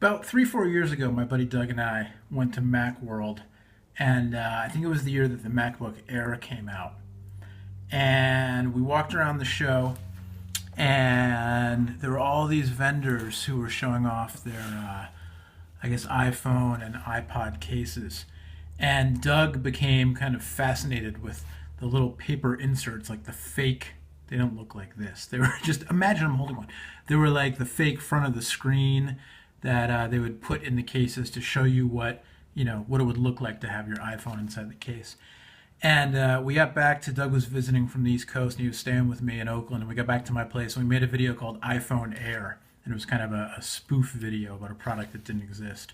About 3, 4 years ago, my buddy Doug and I went to Macworld, and I think it was the year that the MacBook Air came out. And we walked around the show, and there were all these vendors who were showing off their, I guess, iPhone and iPod cases. And Doug became kind of fascinated with the little paper inserts, like the fake. They don't look like this. They were just, imagine I'm holding one. They were like the fake front of the screen that they would put in the cases to show you what what it would look like to have your iPhone inside the case. And we got back to, Doug was visiting from the East Coast, and he was staying with me in Oakland, and we got back to my place, and we made a video called iPhone Air, and it was kind of a spoof video about a product that didn't exist.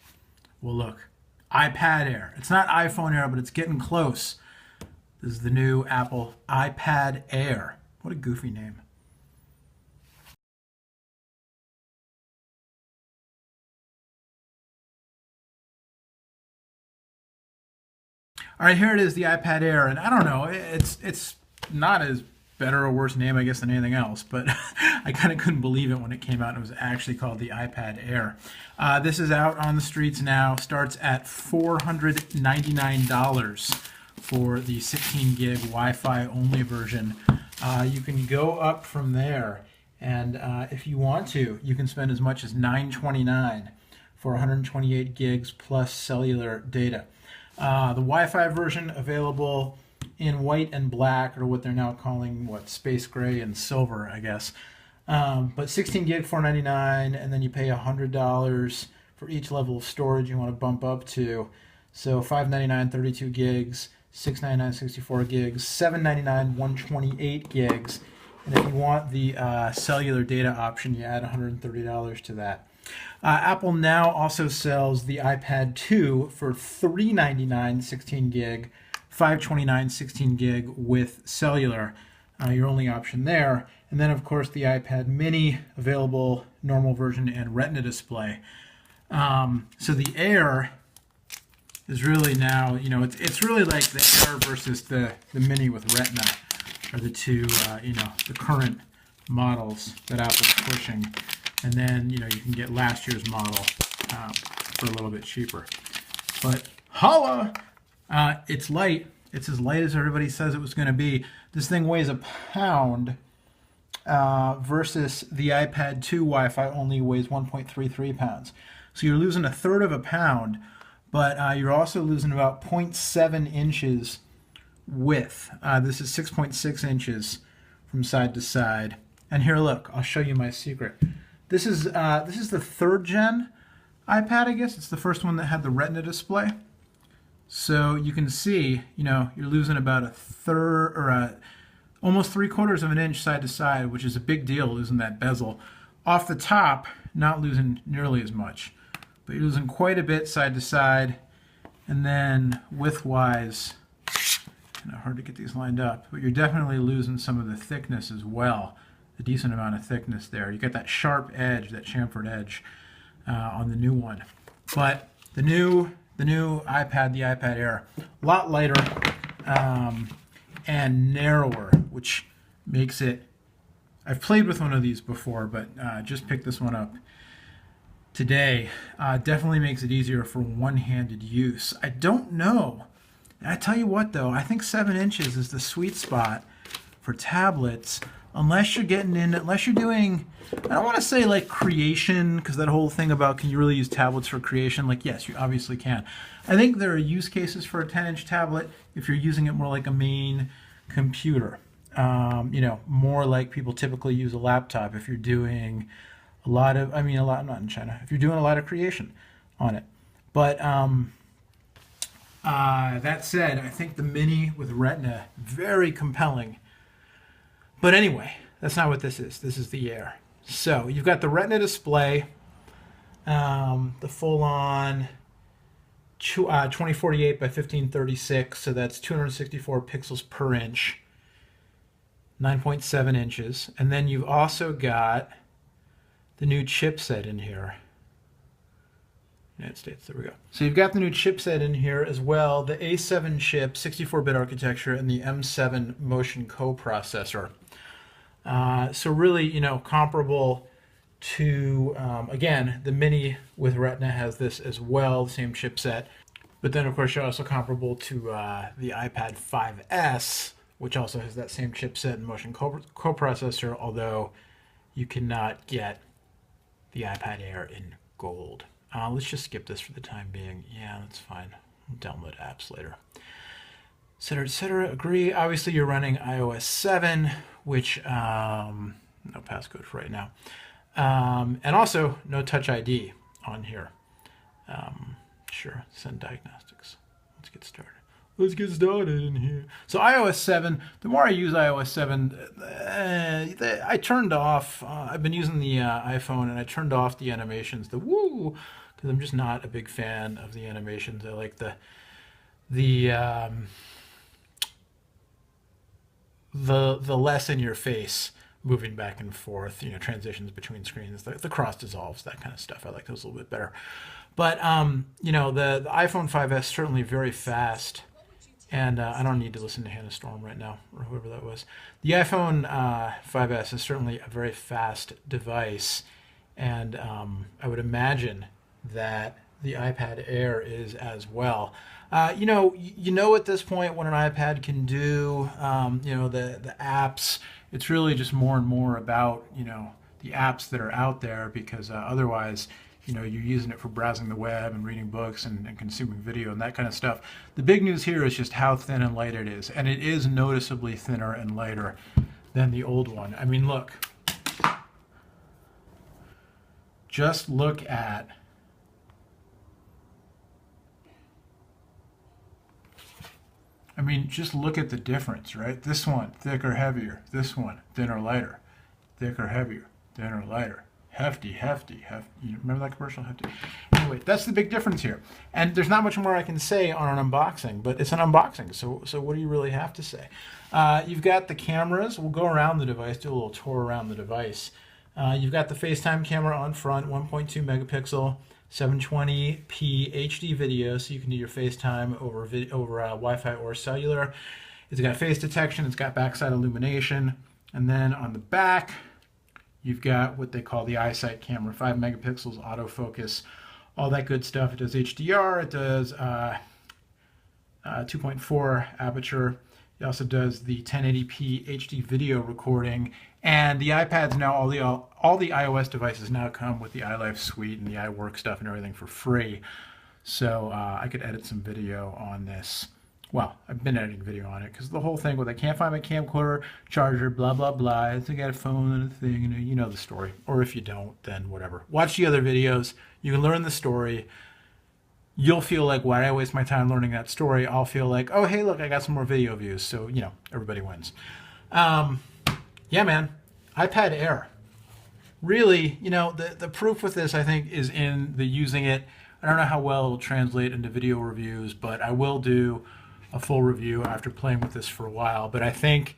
Well, look, iPad Air. It's not iPhone Air, but it's getting close. This is the new Apple iPad Air. What a goofy name. All right, here it is, the iPad Air, and I don't know, it's not as better or worse name, I guess, than anything else, but I kind of couldn't believe it when it came out and it was actually called the iPad Air. This is out on the streets now, starts at $499 for the 16 gig Wi-Fi only version. You can go up from there, and if you want to, you can spend as much as $929 for 128 gigs plus cellular data. The Wi-Fi version available in white and black, or what they're now calling, space gray and silver, I guess. But 16 gig, $499, and then you pay $100 for each level of storage you want to bump up to. So $599, 32 gigs, $699, 64 gigs, $799, 128 gigs. And if you want the cellular data option, you add $130 to that. Apple now also sells the iPad 2 for $399, 16 gig, $529, 16 gig with cellular, your only option there. And then, of course, the iPad mini, available normal version and Retina display. So the Air is really now, it's really like the Air versus the mini with Retina are the two, the current models that Apple's pushing. And then, you can get last year's model for a little bit cheaper. But holla! It's light. It's as light as everybody says it was going to be. This thing weighs a pound versus the iPad 2 Wi-Fi only weighs 1.33 pounds. So you're losing a third of a pound, but you're also losing about 0.7 inches width. This is 6.6 inches from side to side. And here, look, I'll show you my secret. This is the 3rd gen iPad, I guess. It's the first one that had the Retina display. So you can see, you're losing about a third, or almost 3/4 of an inch side to side, which is a big deal, losing that bezel. Off the top, not losing nearly as much, but you're losing quite a bit side to side. And then width-wise, kind of hard to get these lined up, but you're definitely losing some of the thickness as well. A decent amount of thickness there. You get that sharp edge, that chamfered edge on the new one. But the new iPad, the iPad Air, a lot lighter and narrower, which makes it. I've played with one of these before, but just picked this one up today. Definitely makes it easier for one-handed use. I don't know. I tell you what, though, I think 7 inches is the sweet spot for tablets. Unless you're doing, I don't want to say like creation, because that whole thing about can you really use tablets for creation? Like, yes, you obviously can. I think there are use cases for a 10-inch tablet if you're using it more like a main computer. More like people typically use a laptop if you're doing not in China, if you're doing a lot of creation on it. But that said, I think the mini with Retina, very compelling. But anyway, that's not what this is. This is the Air. So you've got the Retina display, the full-on 2048 by 1536, so that's 264 pixels per inch, 9.7 inches. And then you've also got the new chipset in here. United States, there we go. So you've got the new chipset in here as well, the A7 chip, 64-bit architecture, and the M7 Motion coprocessor. So really, comparable to, again, the Mini with Retina has this as well, the same chipset. But then, of course, you're also comparable to the iPad 5S, which also has that same chipset and motion coprocessor, although you cannot get the iPad Air in gold. Let's just skip this for the time being. Yeah, that's fine. We'll download apps later. Etc. etc. Agree. Obviously, you're running iOS 7, which no passcode for right now, and also no Touch ID on here. Sure, send diagnostics. Let's get started. Let's get started in here. So iOS 7, the more I use iOS 7, I turned off, I've been using the iPhone and I turned off the animations, the woo, because I'm just not a big fan of the animations. I like the less in your face moving back and forth, transitions between screens, the cross dissolves, that kind of stuff. I like those a little bit better. But, the iPhone 5S certainly very fast. And I don't need to listen to Hannah Storm right now, or whoever that was. The iPhone 5S is certainly a very fast device. And I would imagine that the iPad Air is as well. You know at this point what an iPad can do, the apps. It's really just more and more about, the apps that are out there, because otherwise, you're using it for browsing the web and reading books and consuming video and that kind of stuff. The big news here is just how thin and light it is. And it is noticeably thinner and lighter than the old one. I mean, look. Just look at just look at the difference, right? This one, thicker, heavier. This one, thinner, lighter. Thicker, heavier. Thinner, lighter. Hefty, hefty, hefty. You remember that commercial? Hefty. Anyway, that's the big difference here. And there's not much more I can say on an unboxing, but it's an unboxing, so what do you really have to say? You've got the cameras. We'll go around the device, do a little tour around the device. You've got the FaceTime camera on front, 1.2 megapixel, 720p HD video, so you can do your FaceTime over Wi-Fi or cellular. It's got face detection. It's got backside illumination. And then on the back, you've got what they call the eyesight camera, 5 megapixels, autofocus, all that good stuff. It does HDR. It does 2.4 aperture. It also does the 1080p HD video recording. And the iPads now, all the iOS devices now come with the iLife suite and the iWork stuff and everything for free. So I could edit some video on this. Well, I've been editing video on it, because the whole thing with I can't find my camcorder, charger, blah, blah, blah. I got a phone and a thing, you know the story. Or if you don't, then whatever. Watch the other videos. You can learn the story. You'll feel like, why did I waste my time learning that story? I'll feel like, oh, hey, look, I got some more video views. So, everybody wins. Yeah, man. iPad Air. Really, the proof with this, I think, is in the using it. I don't know how well it'll translate into video reviews, but I will do a full review after playing with this for a while. But I think,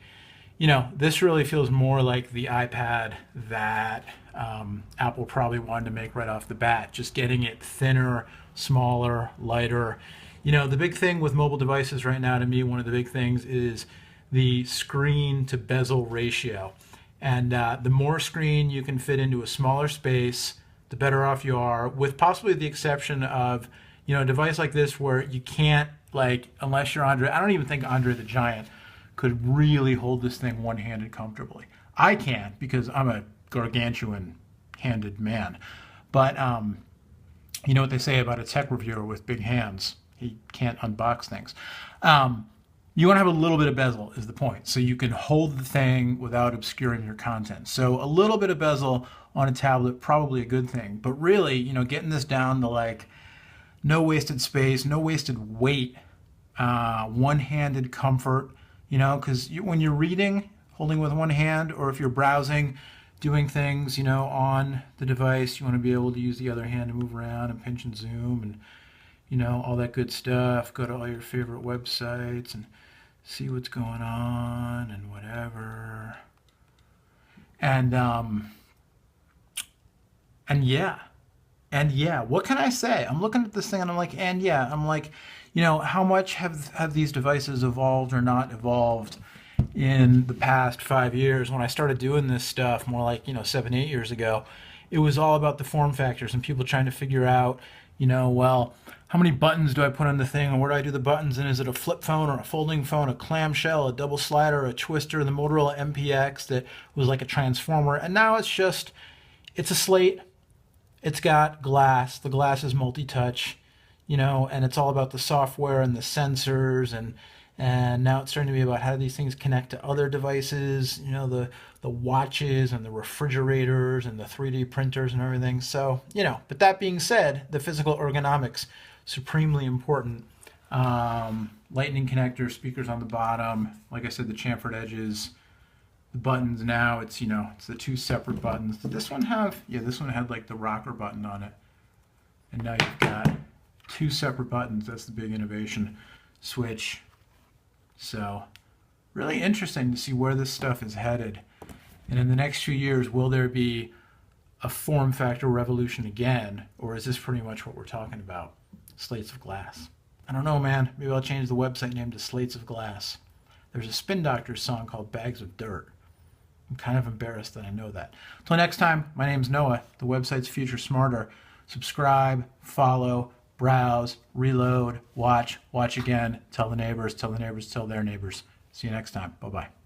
this really feels more like the iPad that Apple probably wanted to make right off the bat. Just getting it thinner, smaller, lighter. The big thing with mobile devices right now, to me, one of the big things is the screen to bezel ratio. And the more screen you can fit into a smaller space, the better off you are, with possibly the exception of, a device like this where you can't, unless you're Andre. I don't even think Andre the Giant could really hold this thing one-handed comfortably. I can, because I'm a gargantuan-handed man. But you know what they say about a tech reviewer with big hands. He can't unbox things. You want to have a little bit of bezel is the point. So you can hold the thing without obscuring your content. So a little bit of bezel on a tablet, probably a good thing. But really, getting this down to no wasted space, no wasted weight, one-handed comfort, because when you're reading, holding with one hand, or if you're browsing, doing things, on the device, you want to be able to use the other hand to move around and pinch and zoom and, all that good stuff. Go to all your favorite websites and see what's going on and whatever. And yeah, what can I say? I'm looking at this thing and I'm like, how much have these devices evolved or not evolved in the past 5 years? When I started doing this stuff more like, 7, 8 years ago, it was all about the form factors and people trying to figure out, well, how many buttons do I put on the thing, and where do I do the buttons, and is it a flip phone or a folding phone, a clamshell, a double slider, a twister, the Motorola MPX that was like a transformer, and now it's a slate. It's got glass. The glass is multi-touch, and it's all about the software and the sensors, and now it's starting to be about how do these things connect to other devices, the watches and the refrigerators and the 3D printers and everything. So, but that being said, the physical ergonomics, supremely important. Lightning connector, speakers on the bottom. Like I said, the chamfered edges. The buttons now, it's the two separate buttons. Did this one have? Yeah, this one had like the rocker button on it. And now you've got two separate buttons. That's the big innovation. Switch. So, really interesting to see where this stuff is headed. And in the next few years, will there be a form factor revolution again? Or is this pretty much what we're talking about? Slates of glass. I don't know, man. Maybe I'll change the website name to Slates of Glass. There's a Spin Doctors song called Bags of Dirt. I'm kind of embarrassed that I know that. Until next time, my name's Noah. The website's Future Smarter. Subscribe, follow, browse, reload, watch again, tell the neighbors, tell their neighbors. See you next time. Bye-bye.